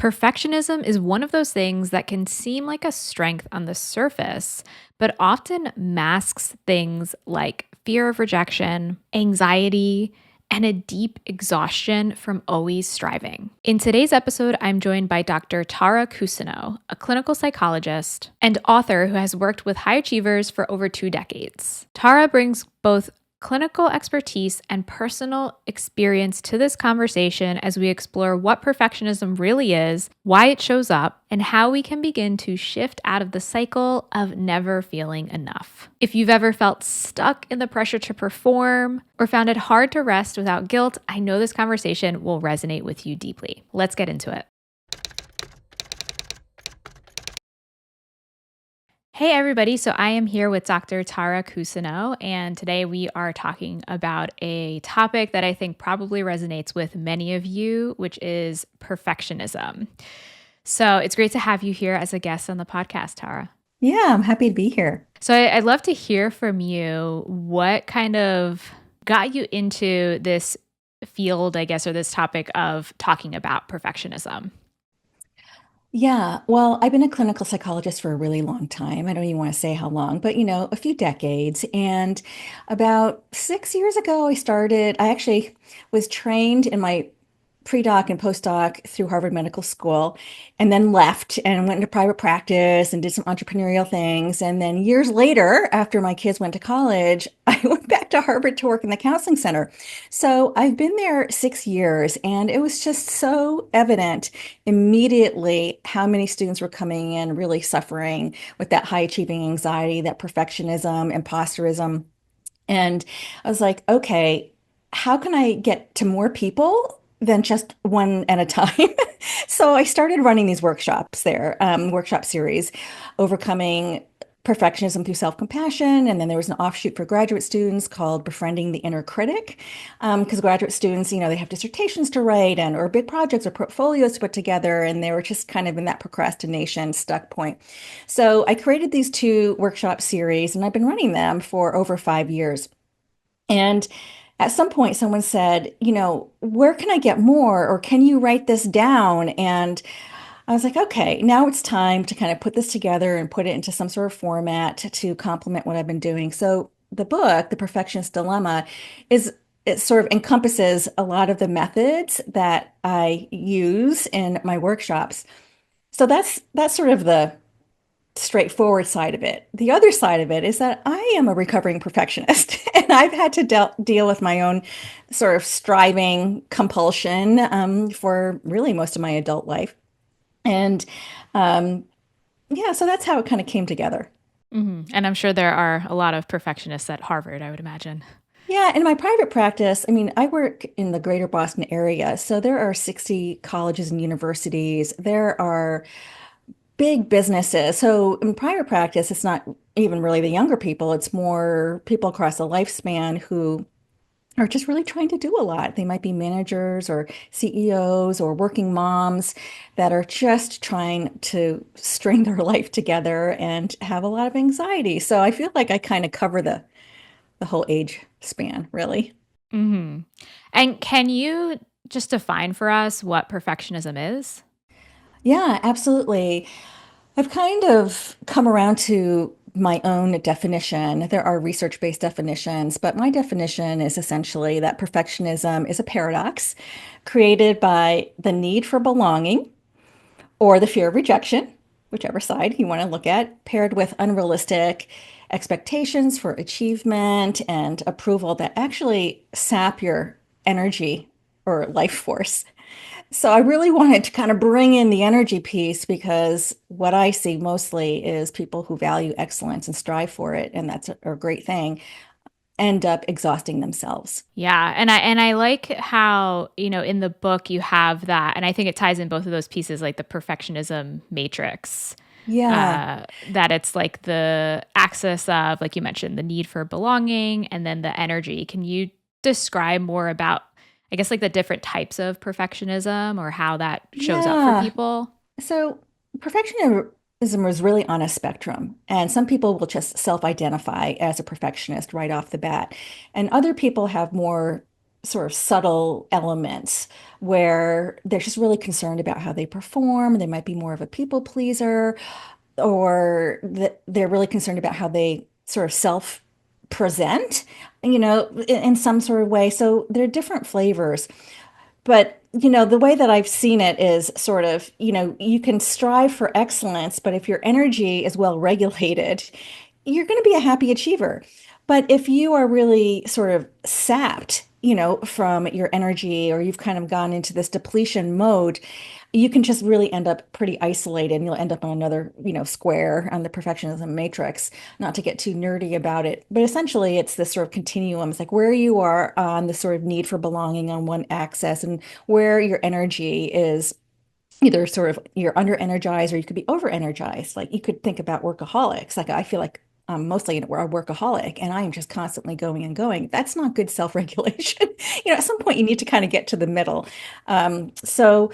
Perfectionism is one of those things that can seem like a strength on the surface, but often masks things like fear of rejection, anxiety, and a deep exhaustion from always striving. In today's episode, I'm joined by Dr. Tara Cousineau, a clinical psychologist and author who has worked with high achievers for over 2 decades. Tara brings both clinical expertise and personal experience to this conversation as we explore what perfectionism really is, why it shows up, and how we can begin to shift out of the cycle of never feeling enough. If you've ever felt stuck in the pressure to perform or found it hard to rest without guilt, I know this conversation will resonate with you deeply. Let's get into it. Hey everybody, so I am here with Dr. Tara Cousineau, and today we are talking about a topic that I think probably resonates with many of you, which is perfectionism. So it's great to have you here as a guest on the podcast, Tara. Yeah, I'm happy to be here. So I'd love to hear from you what kind of got you into this field, I guess, or this topic of talking about perfectionism. Yeah, well, I've been a clinical psychologist for a really long time. I don't even want to say how long, but a few decades. And about 6 years ago, I actually was trained in my pre-doc and post-doc through Harvard Medical School, and then left and went into private practice and did some entrepreneurial things. And then years later, after my kids went to college, I went back to Harvard to work in the counseling center. So I've been there 6 years, and it was just so evident immediately how many students were coming in really suffering with that high achieving anxiety, that perfectionism, imposterism. And I was like, okay, how can I get to more people than just one at a time? So I started running these workshops there, workshop series, overcoming perfectionism through self-compassion. And then there was an offshoot for graduate students called Befriending the Inner Critic, because graduate students, they have dissertations to write and or big projects or portfolios to put together, and they were just kind of in that procrastination stuck point. So I created these two workshop series, and I've been running them for over 5 years. And at some point, someone said, where can I get more? Or can you write this down? And I was like, okay, now it's time to kind of put this together and put it into some sort of format to complement what I've been doing. So the book, The Perfectionist Dilemma, it sort of encompasses a lot of the methods that I use in my workshops. So that's sort of the straightforward side of it. The other side of it is that I am a recovering perfectionist, and I've had to deal with my own sort of striving compulsion for really most of my adult life. And um, yeah, so that's how it kind of came together. And I'm sure there are a lot of perfectionists at Harvard, I would imagine. Yeah, in my private practice, I mean, I work in the greater Boston area, so there are 60 colleges and universities. There are big businesses. So in private practice, it's not even really the younger people, it's more people across the lifespan who are just really trying to do a lot. They might be managers or CEOs or working moms that are just trying to string their life together and have a lot of anxiety. So I feel like I kind of cover the whole age span, really. hmm And can you just define for us what perfectionism is? Yeah, absolutely. I've kind of come around to my own definition. There are research-based definitions, but my definition is essentially that perfectionism is a paradox created by the need for belonging or the fear of rejection, whichever side you want to look at, paired with unrealistic expectations for achievement and approval that actually sap your energy or life force. So I really wanted to kind of bring in the energy piece because what I see mostly is people who value excellence and strive for it, and that's a great thing, end up exhausting themselves. Yeah, and I like how, in the book you have that, and I think it ties in both of those pieces, like the perfectionism matrix. Yeah. That it's like the axis of, like you mentioned, the need for belonging and then the energy. Can you describe more about, I guess, like the different types of perfectionism or how that shows up for Yeah. people? So perfectionism is really on a spectrum, and some people will just self-identify as a perfectionist right off the bat, and other people have more sort of subtle elements where they're just really concerned about how they perform. They might be more of a people pleaser, or that they're really concerned about how they sort of self present, in some sort of way. So there are different flavors. But, the way that I've seen it is sort of, you can strive for excellence, but if your energy is well regulated, you're going to be a happy achiever. But if you are really sort of sapped, from your energy, or you've kind of gone into this depletion mode, you can just really end up pretty isolated, and you'll end up on another, square on the perfectionism matrix. Not to get too nerdy about it, but essentially it's this sort of continuum. It's like where you are on the sort of need for belonging on one axis, and where your energy is either sort of you're under energized or you could be over energized. Like you could think about workaholics. Like I feel like I'm mostly a workaholic and I am just constantly going and going. That's not good self-regulation. At some point you need to kind of get to the middle. So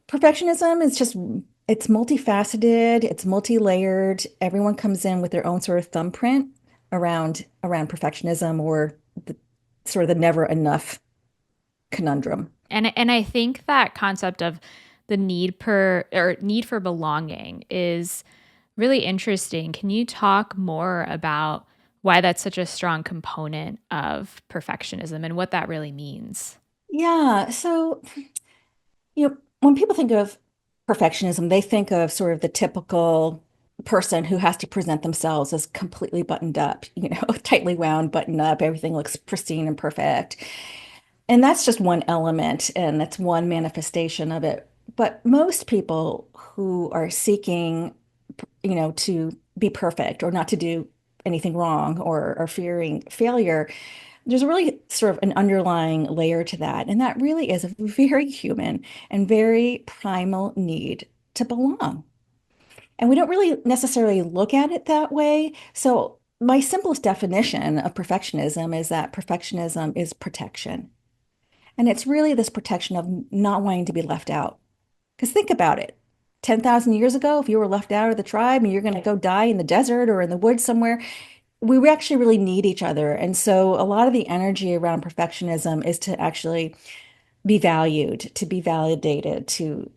perfectionism is just it's multifaceted, it's multi-layered. Everyone comes in with their own sort of thumbprint around perfectionism, or the sort of the never enough conundrum. And I think that concept of the need for belonging is really interesting. Can you talk more about why that's such a strong component of perfectionism and what that really means? Yeah, so when people think of perfectionism, they think of sort of the typical person who has to present themselves as completely buttoned up, tightly wound, buttoned up, everything looks pristine and perfect. And that's just one element, and that's one manifestation of it. But most people who are seeking, to be perfect or not to do anything wrong, or are fearing failure, there's really sort of an underlying layer to that. And that really is a very human and very primal need to belong. And we don't really necessarily look at it that way. So, my simplest definition of perfectionism is that perfectionism is protection. And it's really this protection of not wanting to be left out. Because think about it. 10,000 years ago, if you were left out of the tribe and you're going to go die in the desert or in the woods somewhere, we actually really need each other. And so a lot of the energy around perfectionism is to actually be valued, to be validated, to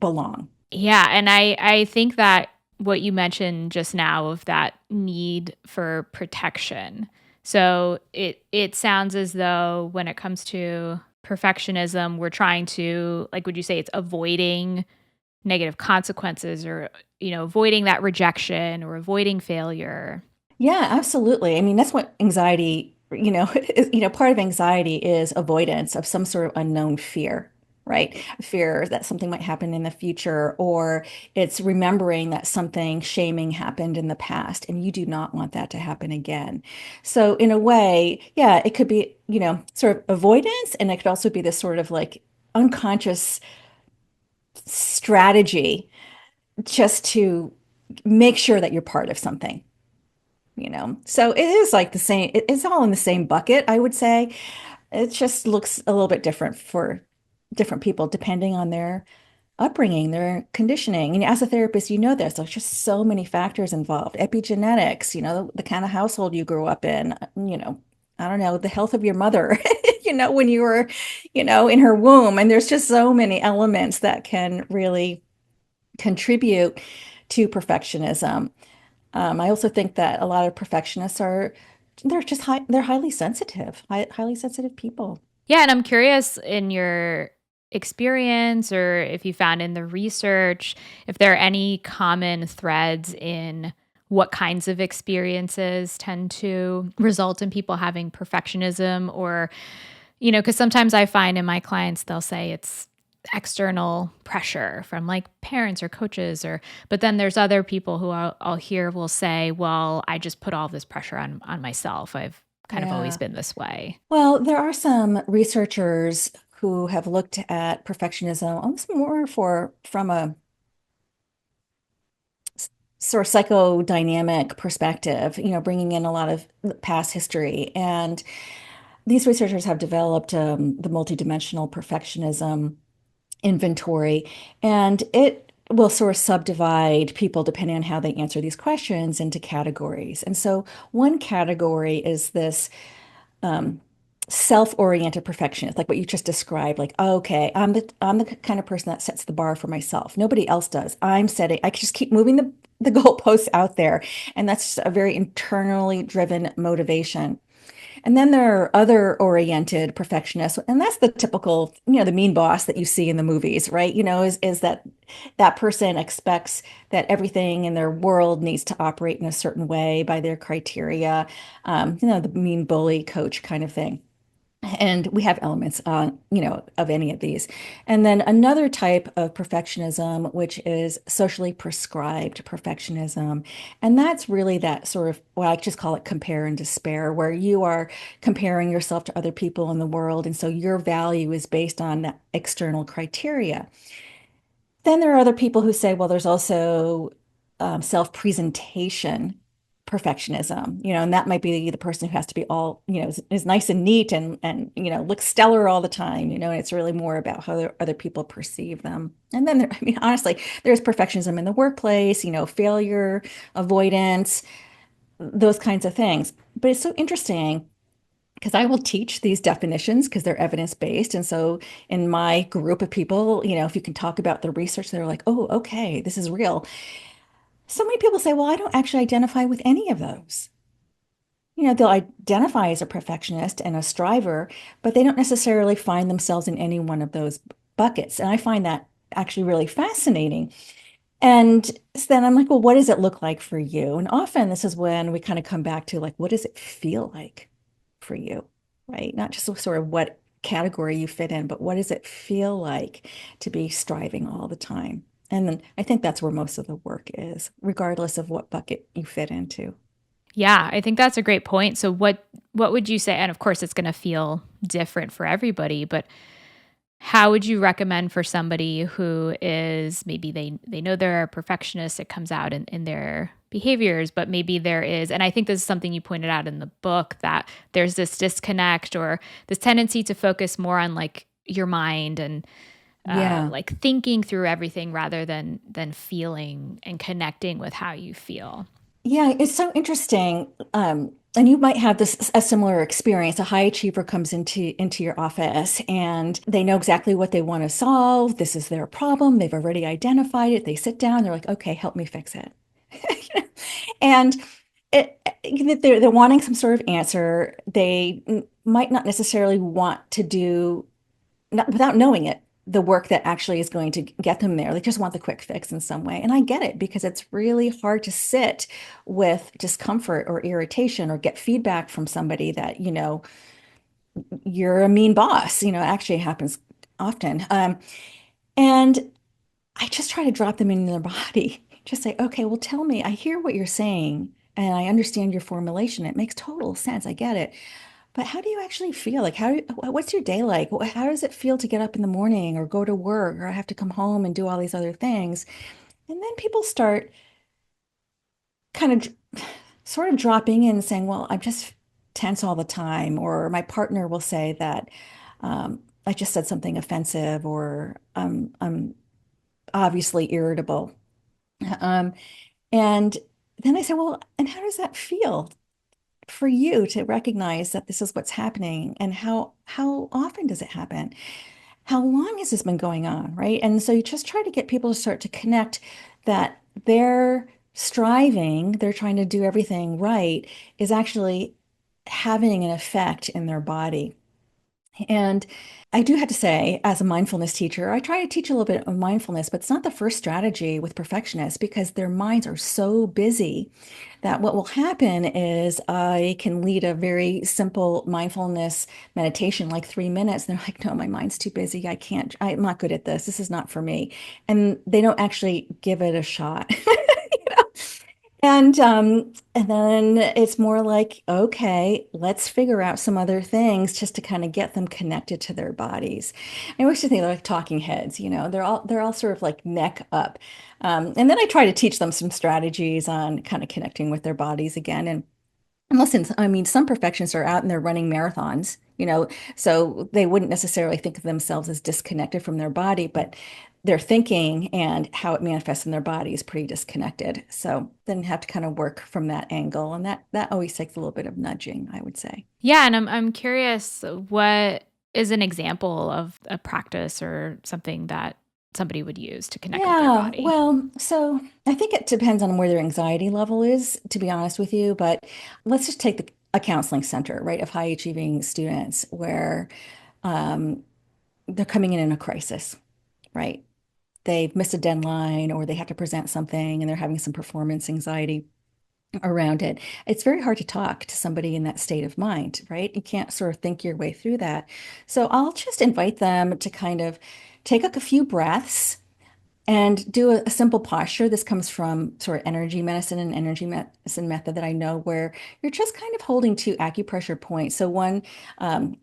belong. Yeah, and I think that what you mentioned just now of that need for protection. So it sounds as though when it comes to perfectionism, we're trying to, like, would you say it's avoiding negative consequences, or avoiding that rejection or avoiding failure? Yeah, absolutely. I mean, that's what anxiety, part of anxiety is avoidance of some sort of unknown fear, right? Fear that something might happen in the future, or it's remembering that something shaming happened in the past and you do not want that to happen again. So in a way, yeah, it could be, sort of avoidance, and it could also be this sort of like unconscious strategy just to make sure that you're part of something. So it is like the same, it's all in the same bucket, I would say. It just looks a little bit different for different people depending on their upbringing, their conditioning. And as a therapist, you know this, there's just so many factors involved. Epigenetics, the kind of household you grew up in, I don't know, the health of your mother, when you were, in her womb. And there's just so many elements that can really contribute to perfectionism. I also think that a lot of perfectionists they're highly sensitive, highly sensitive people. Yeah, and I'm curious, in your experience, or if you found in the research, if there are any common threads in what kinds of experiences tend to result in people having perfectionism, or, because sometimes I find in my clients, they'll say it's external pressure from like parents or coaches, but then there's other people who I'll hear will say, well, I just put all this pressure on myself. I've kind of always Yeah. been this way. Well, there are some researchers who have looked at perfectionism almost more from a sort of psychodynamic perspective, bringing in a lot of past history. And these researchers have developed the multidimensional perfectionism inventory, and it will sort of subdivide people depending on how they answer these questions into categories. And so one category is this self-oriented perfectionist, like what you just described, like, okay, I'm the kind of person that sets the bar for myself. Nobody else does. I just keep moving the goalposts out there. And that's just a very internally driven motivation. And then there are other oriented perfectionists, and that's the typical, the mean boss that you see in the movies, right? Is that that person expects that everything in their world needs to operate in a certain way by their criteria, the mean bully coach kind of thing. And we have elements of any of these. And then another type of perfectionism, which is socially prescribed perfectionism. And that's really that sort of, well, I just call it compare and despair, where you are comparing yourself to other people in the world. And so your value is based on that external criteria. Then there are other people who say, well, there's also self-presentation perfectionism, and that might be the person who has to be all, is nice and neat and looks stellar all the time, and it's really more about how other people perceive them. And then I mean, honestly, there's perfectionism in the workplace, failure, avoidance, those kinds of things. But it's so interesting because I will teach these definitions because they're evidence-based. And so in my group of people, if you can talk about the research, they're like, oh, okay, this is real. So many people say, well, I don't actually identify with any of those. They'll identify as a perfectionist and a striver, but they don't necessarily find themselves in any one of those buckets. And I find that actually really fascinating. And so then I'm like, well, what does it look like for you? And often this is when we kind of come back to like, what does it feel like for you, right? Not just sort of what category you fit in, but what does it feel like to be striving all the time? And then I think that's where most of the work is, regardless of what bucket you fit into. Yeah, I think that's a great point. So what would you say, and of course it's going to feel different for everybody, but how would you recommend for somebody who is maybe they know they're a perfectionist, it comes out in their behaviors, but maybe there is, and I think this is something you pointed out in the book, that there's this disconnect or this tendency to focus more on like your mind and Yeah. like thinking through everything rather than feeling and connecting with how you feel. Yeah, it's so interesting. And you might have this a similar experience. A high achiever comes into your office and they know exactly what they want to solve. This is their problem. They've already identified it. They sit down, they're like, okay, help me fix it. And they're wanting some sort of answer. They might not necessarily want to do, not without knowing it, the work that actually is going to get them there. They just want the quick fix in some way. And I get it because it's really hard to sit with discomfort or irritation or get feedback from somebody that, you're a mean boss. It actually happens often. And I just try to drop them in their body. Just say, okay, well, tell me, I hear what you're saying and I understand your formulation. It makes total sense. I get it. But how do you actually feel? Like, what's your day like? How does it feel to get up in the morning or go to work or I have to come home and do all these other things? And then people start kind of sort of dropping in and saying, well, I'm just tense all the time. Or my partner will say that I just said something offensive or I'm obviously irritable. Um, and then I say, well, and how does that feel for you to recognize that this is what's happening and how often does it happen? How long has this been going on, right? And so you just try to get people to start to connect that their striving, they're trying to do everything right, is actually having an effect in their body. And I do have to say, as a mindfulness teacher, I try to teach a little bit of mindfulness, but it's not the first strategy with perfectionists because their minds are so busy that what will happen is I can lead a very simple mindfulness meditation, like 3 minutes. And they're like, no, my mind's too busy. I'm not good at this. This is not for me. And they don't actually give it a shot. And then it's more like, okay, let's figure out some other things just to kind of get them connected to their bodies. I always think they're like talking heads, they're all sort of like neck up. And then I try to teach them some strategies on kind of connecting with their bodies again. And listen, I mean, some perfectionists are out and they're running marathons, you know, so they wouldn't necessarily think of themselves as disconnected from their body, but their thinking and how it manifests in their body is pretty disconnected. So then you have to kind of work from that angle, and that always takes a little bit of nudging, I would say. Yeah, and I'm curious, what is an example of a practice or something that somebody would use to connect with their Yeah, body? well, so I think it depends on where their anxiety level is, to be honest with you. But let's just take a counseling center, right, of high achieving students where um, they're coming in a crisis, right? They've missed a deadline or they have to present something and they're having some performance anxiety around it. It's very hard to talk to somebody in that state of mind, right? You can't sort of think your way through that. So I'll just invite them to kind of take a few breaths and do a simple posture. This comes from sort of energy medicine and energy medicine method that I know, where you're just kind of holding two acupressure points. So one um,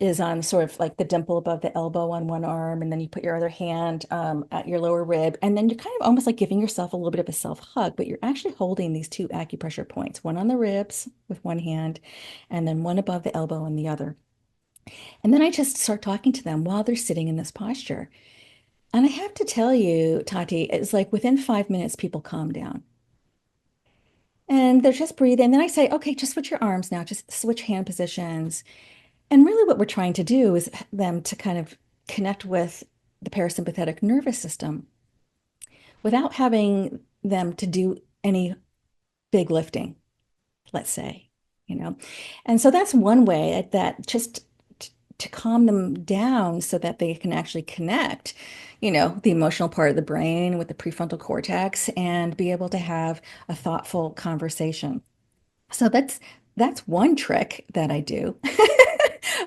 is on sort of like the dimple above the elbow on one arm, and then you put your other hand at your lower rib, and then you're kind of almost like giving yourself a little bit of a self hug, but you're actually holding these two acupressure points, one on the ribs with one hand, and then one above the elbow in the other. And then I just start talking to them while they're sitting in this posture. And I have to tell you, Tati, it's like within 5 minutes, people calm down and they're just breathing. And then I say, okay, just switch your arms now, just switch hand positions. And really, what we're trying to do is them to kind of connect with the parasympathetic nervous system without having them to do any big lifting, let's say, you know. And so that's one way that just to calm them down so that they can actually connect, the emotional part of the brain with the prefrontal cortex and be able to have a thoughtful conversation. So that's one trick that I do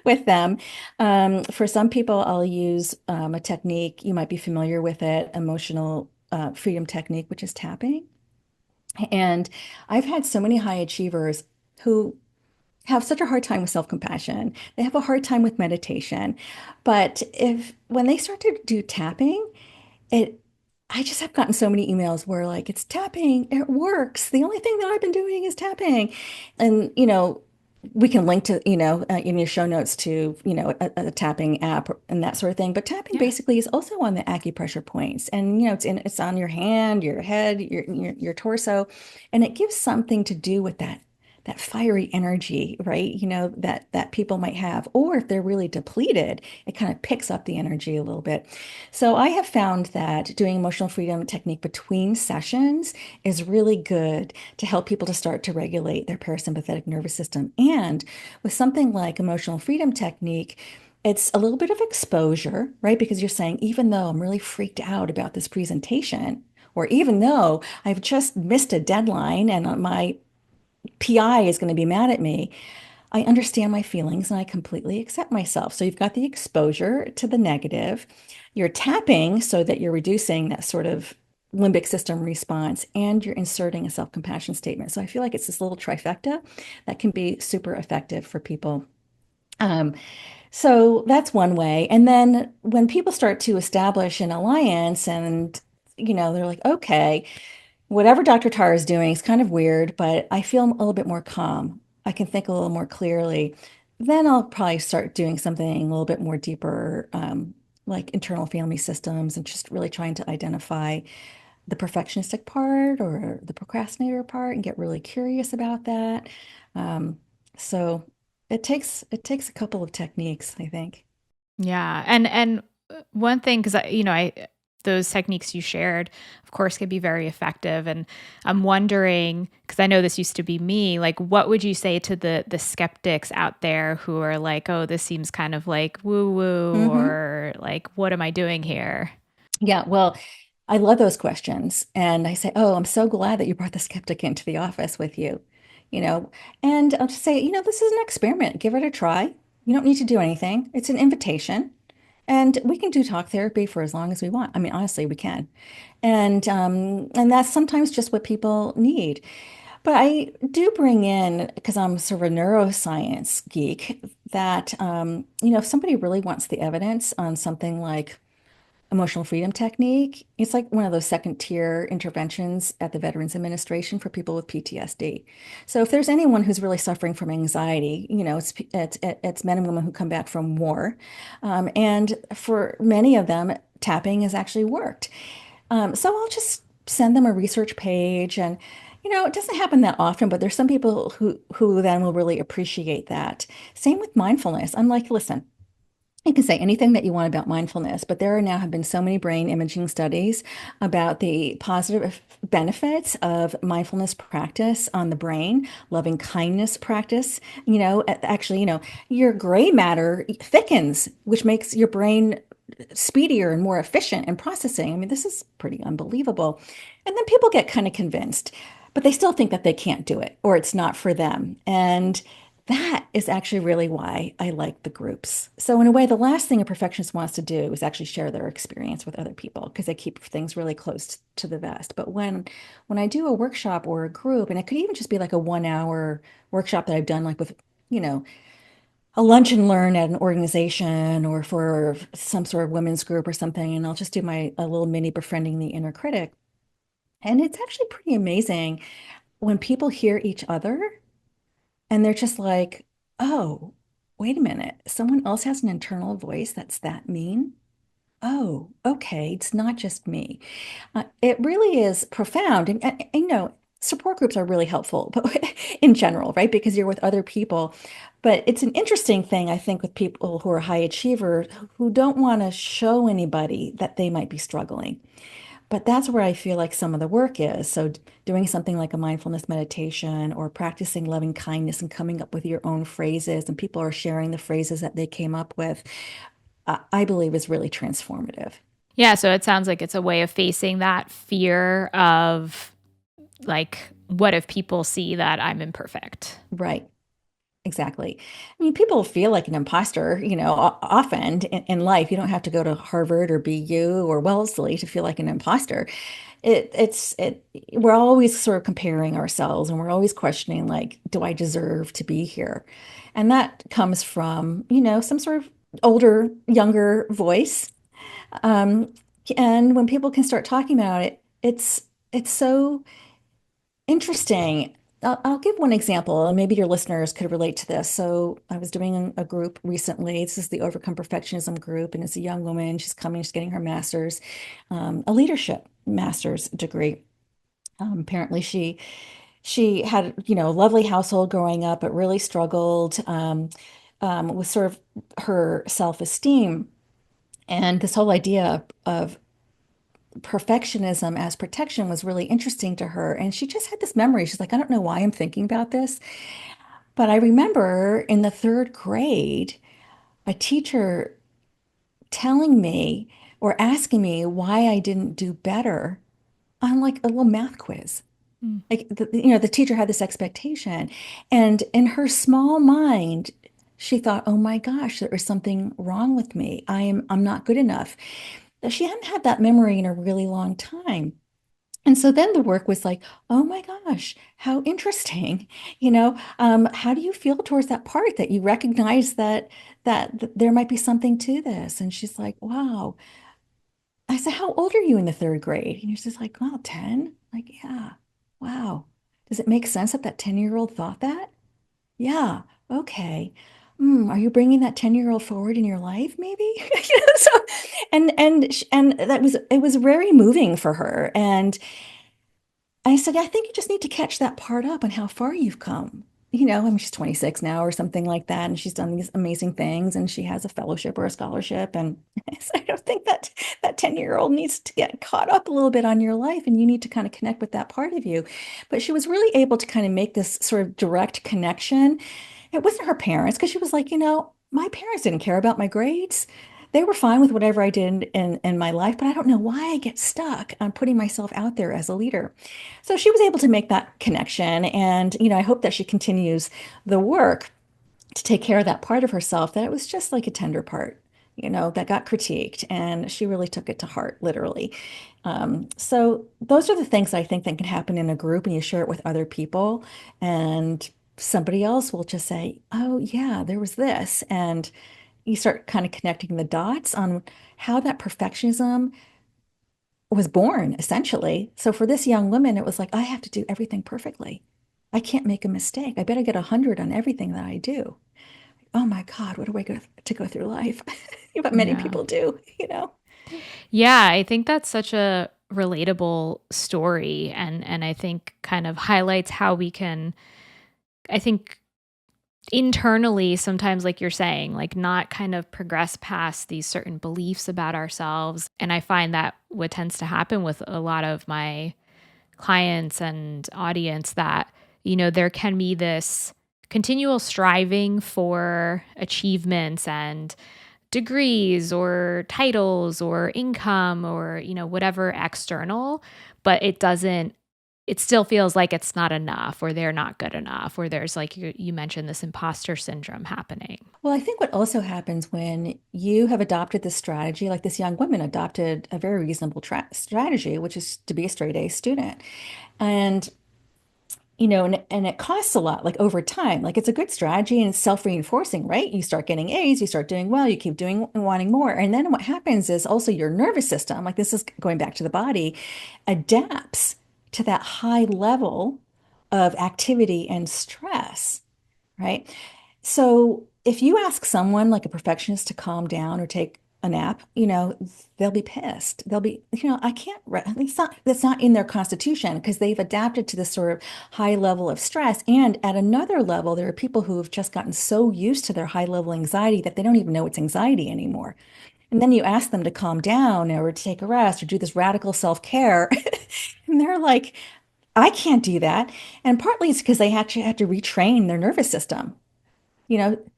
with them. For some people, I'll use a technique, you might be familiar with it, emotional freedom technique, which is tapping. And I've had so many high achievers who have such a hard time with self-compassion. They have a hard time with meditation. But if when they start to do tapping, it I just have gotten so many emails where like it's tapping, it works. The only thing that I've been doing is tapping. And we can link to, in your show notes to, a tapping app and that sort of thing. But tapping Yeah. basically is also on the acupressure points. And it's on your hand, your head, your torso, and it gives something to do with that fiery energy, right? That people might have. Or if they're really depleted, it kind of picks up the energy a little bit. So I have found that doing emotional freedom technique between sessions is really good to help people to start to regulate their parasympathetic nervous system. And with something like emotional freedom technique, it's a little bit of exposure, right? Because you're saying, even though I'm really freaked out about this presentation, or even though I've just missed a deadline and my PI is going to be mad at me, I understand my feelings and I completely accept myself. So you've got the exposure to the negative. You're tapping so that you're reducing that sort of limbic system response and you're inserting a self-compassion statement. So I feel like it's this little trifecta that can be super effective for people. Um, so that's one way. And then when people start to establish an alliance and they're like, okay, whatever Dr. Tar is doing is kind of weird, but I feel a little bit more calm. I can think a little more clearly. Then I'll probably start doing something a little bit more deeper, like internal family systems, and just really trying to identify the perfectionistic part or the procrastinator part and get really curious about that. Um, so it takes a couple of techniques, I think. Yeah, and one thing, because I those techniques you shared, of course, can be very effective, and I'm wondering, because I know this used to be me, like, what would you say to the skeptics out there who are like, oh, this seems kind of like woo woo, Hmm. or like, what am I doing here? Yeah, well, I love those questions. And I say, oh, I'm so glad that you brought the skeptic into the office with you, you know, and I'll just say, this is an experiment. Give it a try. You don't need to do anything. It's an invitation. And we can do talk therapy for as long as we want. I mean, honestly, we can. And that's sometimes just what people need. But I do bring in, because I'm sort of a neuroscience geek, that if somebody really wants the evidence on something like emotional freedom technique. It's like one of those second tier interventions at the Veterans Administration for people with PTSD. So if there's anyone who's really suffering from anxiety, it's men and women who come back from war. And for many of them, tapping has actually worked. So I'll just send them a research page and it doesn't happen that often, but there's some people who then will really appreciate that. Same with mindfulness. I'm like, listen, you can say anything that you want about mindfulness, but there now have been so many brain imaging studies about the positive benefits of mindfulness practice on the brain, loving kindness practice. Actually, your gray matter thickens, which makes your brain speedier and more efficient in processing. I mean, this is pretty unbelievable. And then people get kind of convinced, but they still think that they can't do it or it's not for them. And that is actually really why I like the groups. So in a way, the last thing a perfectionist wants to do is actually share their experience with other people because they keep things really close to the vest. But when I do a workshop or a group, and it could even just be like a 1 hour workshop that I've done like with, you know, a lunch and learn at an organization or for some sort of women's group or something, and I'll just do my a little mini befriending the inner critic. And it's actually pretty amazing when people hear each other and they're just like, oh, wait a minute. Someone else has an internal voice that's that mean. Oh, okay. It's not just me. It really is profound. Support groups are really helpful but in general, right? Because you're with other people. But it's an interesting thing, I think, with people who are high achievers who don't want to show anybody that they might be struggling. But that's where I feel like some of the work is. So doing something like a mindfulness meditation or practicing loving kindness and coming up with your own phrases, and people are sharing the phrases that they came up with, I believe is really transformative. Yeah, so it sounds like it's a way of facing that fear of like, what if people see that I'm imperfect? Right. Exactly. I mean, people feel like an imposter, often in life. You don't have to go to Harvard or BU or Wellesley to feel like an imposter. We're always sort of comparing ourselves and we're always questioning, like, do I deserve to be here? And that comes from, some sort of older, younger voice. Um, and when people can start talking about it, it's so interesting. I'll give one example, and maybe your listeners could relate to this. So I was doing a group recently. This is the Overcome Perfectionism group, and it's a young woman. She's getting her master's, a leadership master's degree. Apparently, she had a lovely household growing up, but really struggled with sort of her self-esteem and this whole idea of perfectionism as protection was really interesting to her. And she just had this memory. She's like, I don't know why I'm thinking about this, but I remember in the third grade, a teacher telling me or asking me why I didn't do better on like a little math quiz. Mm. Like, the teacher had this expectation. And in her small mind, she thought, oh my gosh, there is something wrong with me. I'm not good enough. She hadn't had that memory in a really long time. And so then the work was like, oh my gosh, how interesting. How do you feel towards that part that you recognize that there might be something to this? And she's like, wow. I said, how old are you in the third grade? And she's like, well, 10. Like, yeah. Wow. Does it make sense that that 10-year-old thought that? Yeah. Okay. Are you bringing that 10-year-old forward in your life, maybe? So, and it was very moving for her. And I said, I think you just need to catch that part up on how far you've come. I mean, she's 26 now or something like that, and she's done these amazing things, and she has a fellowship or a scholarship. And so I don't think that 10-year-old needs to get caught up a little bit on your life, and you need to kind of connect with that part of you. But she was really able to kind of make this sort of direct connection. It wasn't her parents, because she was like, my parents didn't care about my grades. They were fine with whatever I did in my life, but I don't know why I get stuck on putting myself out there as a leader. So she was able to make that connection. And, I hope that she continues the work to take care of that part of herself that it was just like a tender part, that got critiqued. And she really took it to heart, literally. So those are the things I think that can happen in a group and you share it with other people. And somebody else will just say, oh, yeah, there was this. And you start kind of connecting the dots on how that perfectionism was born, essentially. So for this young woman, it was like, I have to do everything perfectly. I can't make a mistake. I better get 100 on everything that I do. Oh my God, what a way to go through life. But many Yeah. people do, you know? Yeah, I think that's such a relatable story, and I think kind of highlights how we can, I think, internally sometimes, like you're saying, like not kind of progress past these certain beliefs about ourselves. And I find that what tends to happen with a lot of my clients and audience, that there can be this continual striving for achievements and degrees or titles or income or whatever external, but it still feels like it's not enough, or they're not good enough, or there's, like you mentioned, this imposter syndrome happening. Well, I think what also happens when you have adopted this strategy, like this young woman adopted a very reasonable strategy, which is to be a straight A student. And and it costs a lot, like over time. Like it's a good strategy and it's self-reinforcing, right? You start getting A's, you start doing well, you keep doing and wanting more. And then what happens is also your nervous system, like this is going back to the body, adapts to that high level of activity and stress, right? So if you ask someone like a perfectionist to calm down or take a nap, they'll be pissed. They'll be, I can't, that's not in their constitution because they've adapted to this sort of high level of stress. And at another level, there are people who have just gotten so used to their high level anxiety that they don't even know it's anxiety anymore. And then you ask them to calm down or to take a rest or do this radical self-care. And they're like, I can't do that. And partly it's because they actually have to retrain their nervous system.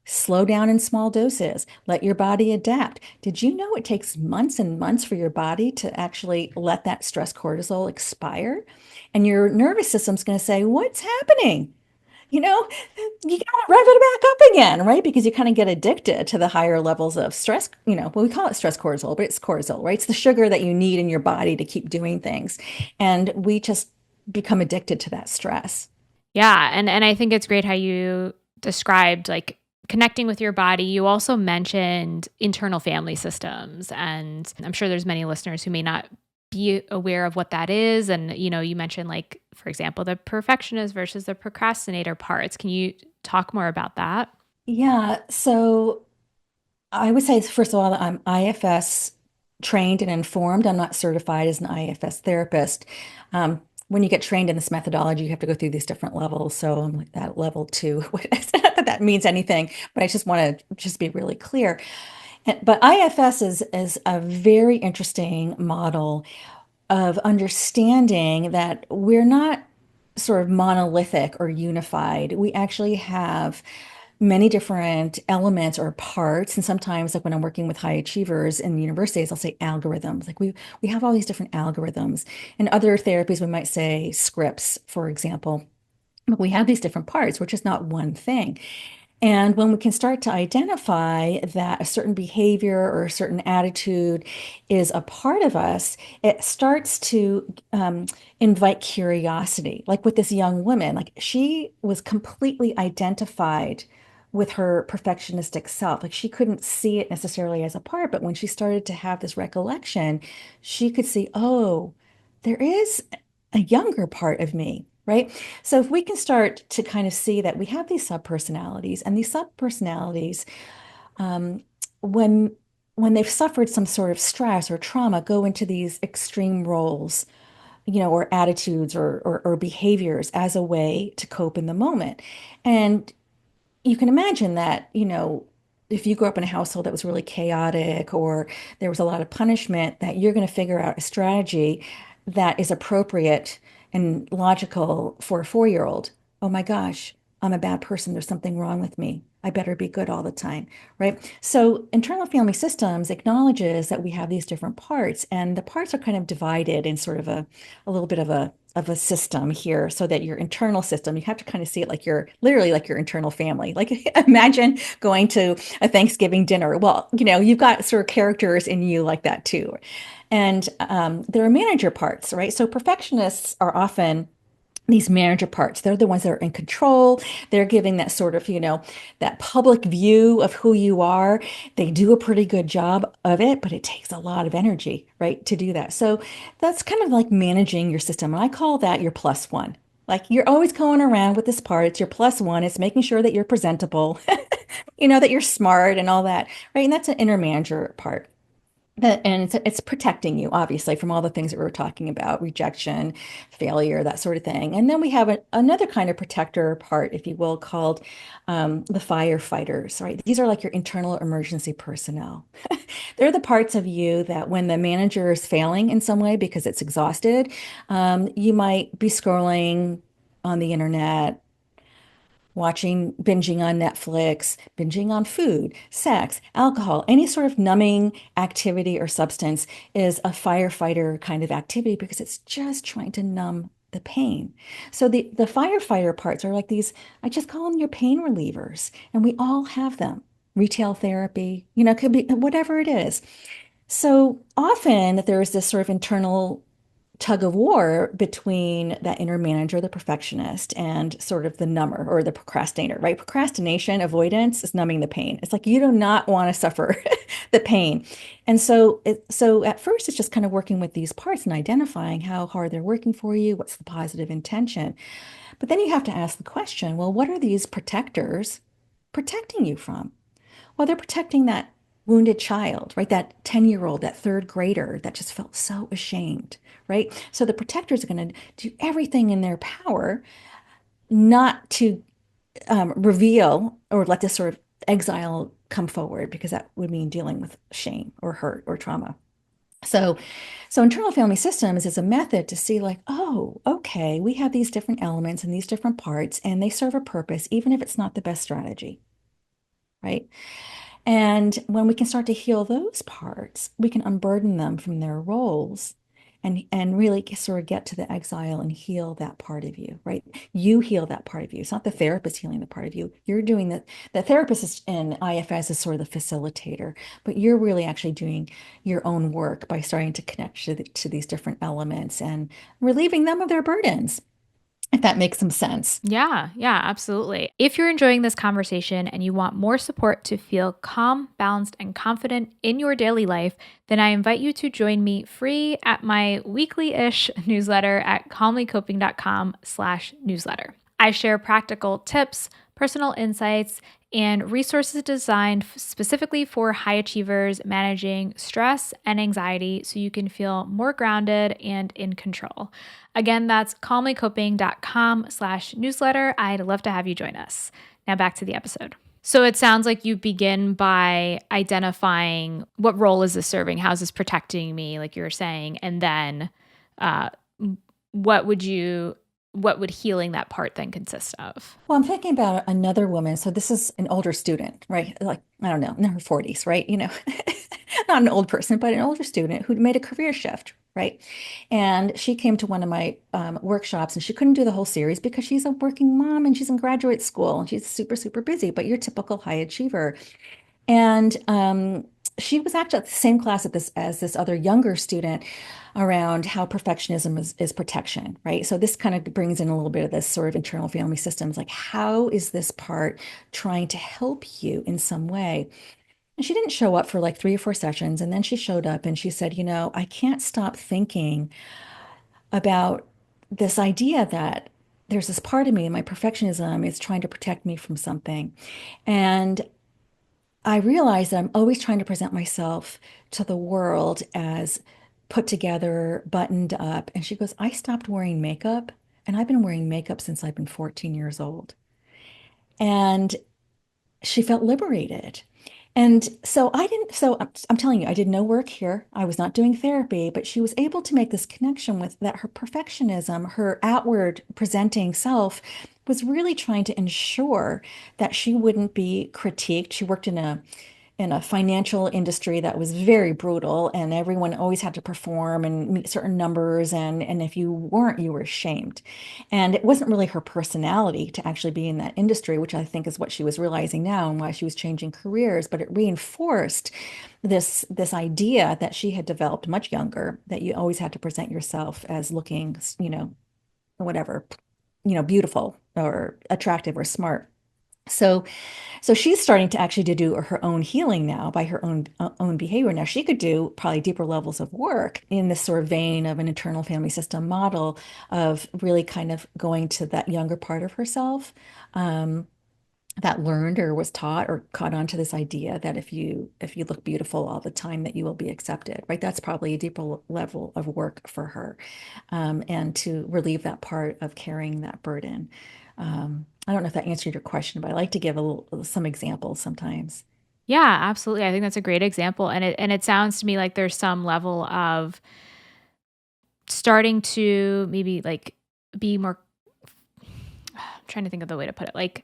Slow down in small doses, let your body adapt. Did you know it takes months and months for your body to actually let that stress cortisol expire? And your nervous system's going to say, what's happening? You know, you got to rev it back up again, right? Because you kind of get addicted to the higher levels of stress. Well, we call it stress cortisol, but it's cortisol, right? It's the sugar that you need in your body to keep doing things. And we just become addicted to that stress. Yeah, and I think it's great how you described, like, connecting with your body. You also mentioned internal family systems, and I'm sure there's many listeners who may not be aware of what that is. And you mentioned, like, for example, the perfectionist versus the procrastinator parts. Can you talk more about that? Yeah. So I would say, first of all, that I'm IFS trained and informed. I'm not certified as an IFS therapist. When you get trained in this methodology, you have to go through these different levels. So I'm like that level two. Not that that means anything, but I just want to just be really clear. But IFS is a very interesting model of understanding that we're not sort of monolithic or unified. We actually have many different elements or parts. And sometimes, like when I'm working with high achievers in universities, I'll say algorithms. Like we have all these different algorithms. In other therapies, we might say scripts, for example. But we have these different parts, which is not one thing. And when we can start to identify that a certain behavior or a certain attitude is a part of us, it starts to invite curiosity. Like with this young woman, like she was completely identified with her perfectionistic self. Like she couldn't see it necessarily as a part, but when she started to have this recollection, she could see, oh, there is a younger part of me, right? So if we can start to kind of see that we have these subpersonalities, and these subpersonalities, um, when when they've suffered some sort of stress or trauma, go into these extreme roles, or attitudes or behaviors as a way to cope in the moment. And you can imagine that, if you grew up in a household that was really chaotic or there was a lot of punishment, that you're going to figure out a strategy that is appropriate and logical for a 4-year-old. Oh my gosh, I'm a bad person. There's something wrong with me. I better be good all the time, right? So internal family systems acknowledges that we have these different parts, and the parts are kind of divided in sort of a little bit of a system here, so that your internal system, you have to kind of see it like your literally like your internal family. Like imagine going to a Thanksgiving dinner. Well, you've got sort of characters in you like that too. And there are manager parts, right? So perfectionists are often these manager parts. They're the ones that are in control. They're giving that sort of, that public view of who you are. They do a pretty good job of it, but it takes a lot of energy, right, to do that. So that's kind of like managing your system. And I call that your plus one. Like you're always going around with this part. It's your plus one. It's making sure that you're presentable, that you're smart and all that, right? And that's an inner manager part. And it's protecting you, obviously, from all the things that we were talking about, rejection, failure, that sort of thing. And then we have another kind of protector part, if you will, called the firefighters, right? These are like your internal emergency personnel. They're the parts of you that when the manager is failing in some way because it's exhausted, you might be scrolling on the internet, binging on Netflix, binging on food, sex, alcohol, any sort of numbing activity or substance is a firefighter kind of activity because it's just trying to numb the pain. So the firefighter parts are like these, I just call them your pain relievers, and we all have them. Retail therapy, it could be whatever it is. So often there is this sort of internal tug of war between that inner manager, the perfectionist, and sort of the number or the procrastinator, right? Procrastination, avoidance is numbing the pain. It's like you do not want to suffer the pain. And so at first it's just kind of working with these parts and identifying how hard they're working for you, what's the positive intention. But then you have to ask the question, well, what are these protectors protecting you from? Well, they're protecting that wounded child, right? That 10-year-old, that third grader that just felt so ashamed, right? So the protectors are going to do everything in their power not to reveal or let this sort of exile come forward because that would mean dealing with shame or hurt or trauma. So, so internal family systems is a method to see like, oh, okay, we have these different elements and these different parts, and they serve a purpose, even if it's not the best strategy, right? And when we can start to heal those parts, we can unburden them from their roles and really sort of get to the exile and heal that part of you, right? You heal that part of you. It's not the therapist healing the part of you. You're doing that. The therapist in IFS is sort of the facilitator, but you're really actually doing your own work by starting to connect to these different elements and relieving them of their burdens, if that makes some sense. Yeah, yeah, absolutely. If you're enjoying this conversation and you want more support to feel calm, balanced, and confident in your daily life, then I invite you to join me free at my weekly-ish newsletter at calmlycoping.com/newsletter. I share practical tips, personal insights, and resources designed specifically for high achievers managing stress and anxiety so you can feel more grounded and in control. Again, that's calmlycoping.com/newsletter. I'd love to have you join us. Now back to the episode. So it sounds like you begin by identifying what role is this serving? How is this protecting me, like you were saying? And then uh, what would healing that part then consist of? Well, I'm thinking about another woman. So this is an older student, right? Like, I don't know, in her 40s, right? Not an old person, but an older student who made a career shift, right? And she came to one of my workshops and she couldn't do the whole series because she's a working mom and she's in graduate school and she's super, super busy, but your typical high achiever. And she was actually at the same class as this other younger student around how perfectionism is protection, right? So this kind of brings in a little bit of this sort of internal family systems, like how is this part trying to help you in some way? And she didn't show up for like 3 or 4 sessions, and then she showed up and she said, I can't stop thinking about this idea that there's this part of me, my perfectionism is trying to protect me from something. And I realize that I'm always trying to present myself to the world as put together, buttoned up. And she goes, I stopped wearing makeup, and I've been wearing makeup since I've been 14 years old. And she felt liberated. And so I'm telling you, I did no work here. I was not doing therapy, but she was able to make this connection with that her perfectionism, her outward presenting self was really trying to ensure that she wouldn't be critiqued. She worked in a financial industry that was very brutal, and everyone always had to perform and meet certain numbers, and if you weren't, you were shamed. And it wasn't really her personality to actually be in that industry, which I think is what she was realizing now and why she was changing careers, but it reinforced this idea that she had developed much younger, that you always had to present yourself as looking, whatever, beautiful or attractive or smart. So so she's starting to actually to do her own healing now by her own behavior. Now she could do probably deeper levels of work in this sort of vein of an internal family system model of really kind of going to that younger part of herself, um, that learned or was taught or caught on to this idea that if you look beautiful all the time that you will be accepted, right? That's probably a deeper level of work for her, and to relieve that part of carrying that burden. I don't know if that answered your question, but I like to give some examples sometimes. Yeah, absolutely. I think that's a great example, and it sounds to me like there's some level of starting to maybe like be more I'm trying to think of the way to put it, like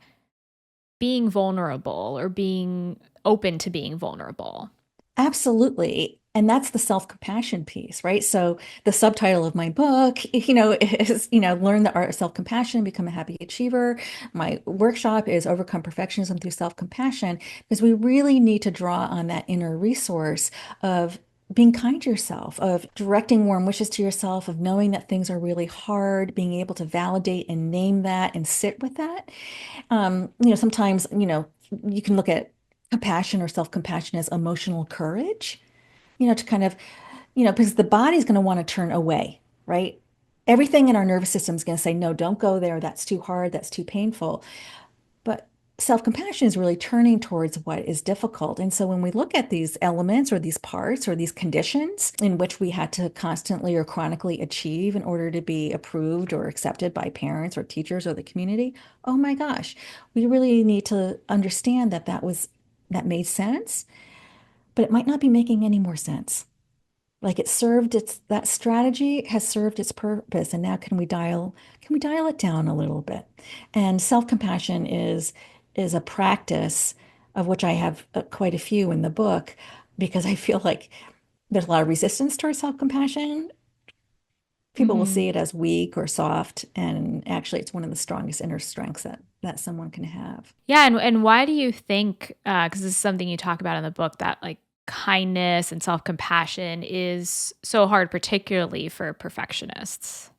being vulnerable or being open to being vulnerable. Absolutely. And that's the self-compassion piece, right? So the subtitle of my book, is, learn the art of self-compassion, become a happy achiever. My workshop is overcome perfectionism through self-compassion, because we really need to draw on that inner resource of being kind to yourself, of directing warm wishes to yourself, of knowing that things are really hard, being able to validate and name that and sit with that. Sometimes, you can look at compassion or self-compassion as emotional courage, to kind of, because the body's going to want to turn away, right? Everything in our nervous system is going to say, no, don't go there. That's too hard. That's too painful. But self-compassion is really turning towards what is difficult. And so when we look at these elements or these parts or these conditions in which we had to constantly or chronically achieve in order to be approved or accepted by parents or teachers or the community, oh my gosh, we really need to understand that that made sense, but it might not be making any more sense. Like it served its that strategy has served its purpose, and now can we dial it down a little bit? And self-compassion is a practice of which I have quite a few in the book, because I feel like there's a lot of resistance towards self-compassion. People will Mhm. see it as weak or soft, and actually it's one of the strongest inner strengths that someone can have. Yeah, and why do you think, because this is something you talk about in the book, that, like, kindness and self-compassion is so hard, particularly for perfectionists?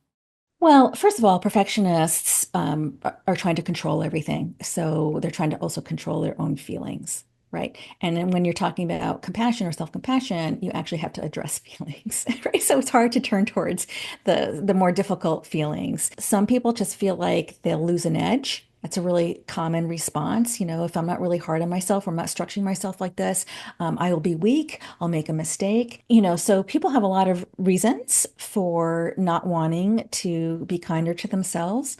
Well, first of all, perfectionists are trying to control everything. So they're trying to also control their own feelings, right? And then when you're talking about compassion or self-compassion, you actually have to address feelings, right? So it's hard to turn towards the more difficult feelings. Some people just feel like they'll lose an edge. That's a really common response. If I'm not really hard on myself or I'm not structuring myself like this, I will be weak. I'll make a mistake. So people have a lot of reasons for not wanting to be kinder to themselves,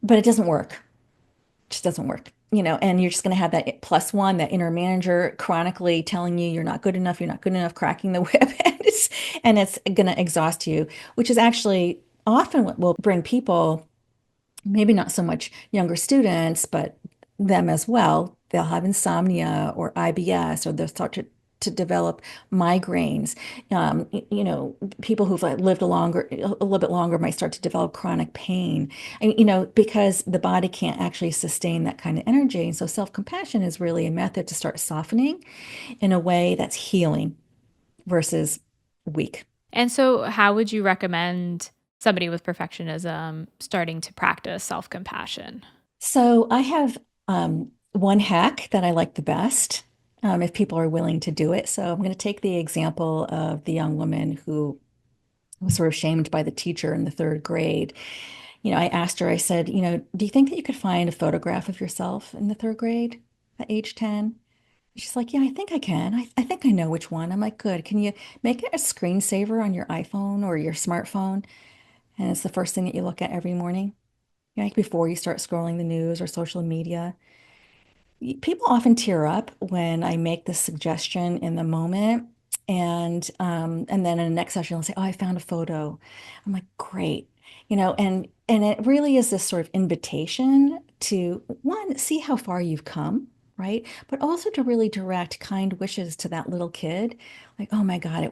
but it doesn't work. It just doesn't work. And you're just going to have that plus one, that inner manager chronically telling you you're not good enough, cracking the whip, and it's going to exhaust you, which is actually often what will bring people, maybe not so much younger students, but them as well. They'll have insomnia or IBS, or they'll start to develop migraines. People who've lived a little bit longer might start to develop chronic pain, and, because the body can't actually sustain that kind of energy. And so self-compassion is really a method to start softening in a way that's healing versus weak. And so how would you recommend somebody with perfectionism starting to practice self-compassion? So I have one hack that I like the best, if people are willing to do it. So I'm going to take the example of the young woman who was sort of shamed by the teacher in the third grade. I asked her, I said, do you think that you could find a photograph of yourself in the third grade at age 10? She's like, yeah, I think I can. I think I know which one. I'm like, good. Can you make it a screensaver on your iPhone or your smartphone? And it's the first thing that you look at every morning, like before you start scrolling the news or social media. People often tear up when I make this suggestion in the moment. And then in the next session, they'll say, oh, I found a photo. I'm like, great. And it really is this sort of invitation to, one, see how far you've come, right? But also to really direct kind wishes to that little kid. Like, oh my God,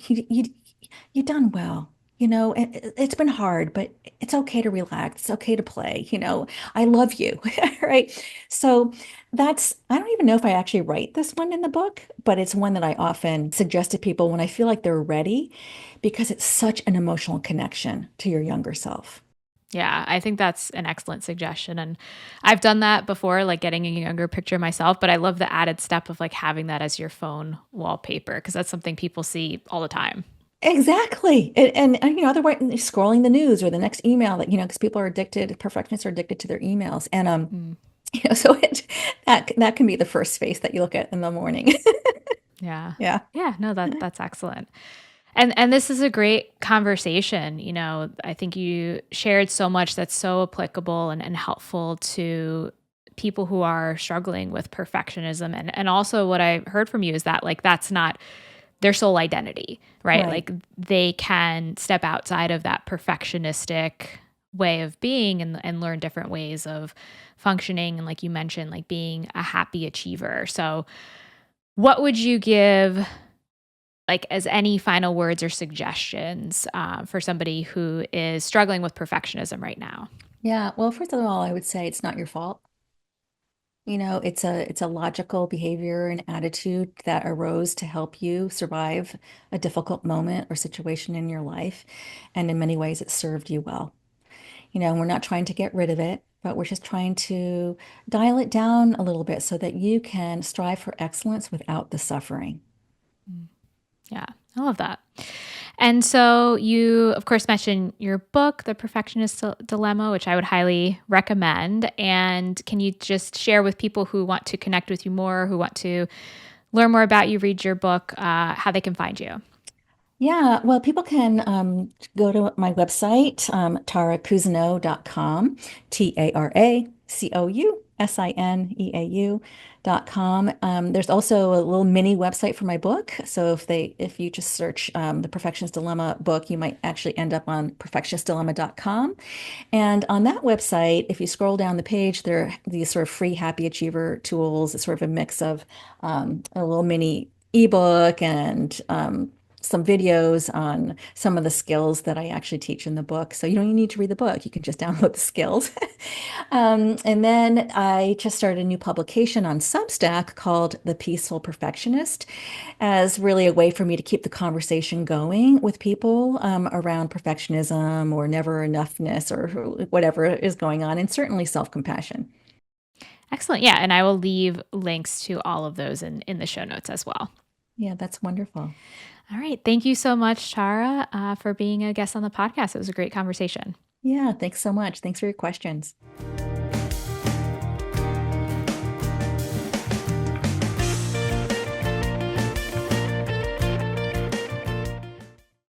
you done well. It's been hard, but it's okay to relax. It's okay to play. I love you. Right. So I don't even know if I actually write this one in the book, but it's one that I often suggest to people when I feel like they're ready, because it's such an emotional connection to your younger self. Yeah, I think that's an excellent suggestion. And I've done that before, like getting a younger picture myself, but I love the added step of like having that as your phone wallpaper because that's something people see all the time. Exactly. Otherwise scrolling the news or the next email that, because people are addicted, perfectionists are addicted to their emails. And Mm, so that can be the first face that you look at in the morning. yeah. Yeah. Yeah, no, that's excellent. And this is a great conversation. I think you shared so much that's so applicable and helpful to people who are struggling with perfectionism. And also what I heard from you is that like that's not their sole identity, right? Right. Like they can step outside of that perfectionistic way of being and learn different ways of functioning. And like you mentioned, like being a happy achiever. So what would you give like as any final words or suggestions for somebody who is struggling with perfectionism right now? Yeah. Well, first of all, I would say it's not your fault. It's a logical behavior and attitude that arose to help you survive a difficult moment or situation in your life. And in many ways, it served you well. We're not trying to get rid of it, but we're just trying to dial it down a little bit so that you can strive for excellence without the suffering. Mm. Yeah, I love that. And so you, of course, mentioned your book, The Perfectionist Dilemma, which I would highly recommend. And can you just share with people who want to connect with you more, who want to learn more about you, read your book, how they can find you? Yeah, well, people can go to my website, taracousineau.com, TARACOUSINEAU.com. There's also a little mini website for my book. So if you just search the Perfectionist Dilemma book, you might actually end up on perfectionistdilemma.com. And on that website, if you scroll down the page, there are these sort of free happy achiever tools. It's sort of a mix of a little mini ebook and some videos on some of the skills that I actually teach in the book. So you don't even need to read the book. You can just download the skills. And then I just started a new publication on Substack called The Peaceful Perfectionist as really a way for me to keep the conversation going with people around perfectionism or never enoughness or whatever is going on, and certainly self-compassion. Excellent. Yeah. And I will leave links to all of those in the show notes as well. Yeah, that's wonderful. All right. Thank you so much, Tara, for being a guest on the podcast. It was a great conversation. Yeah, thanks so much. Thanks for your questions.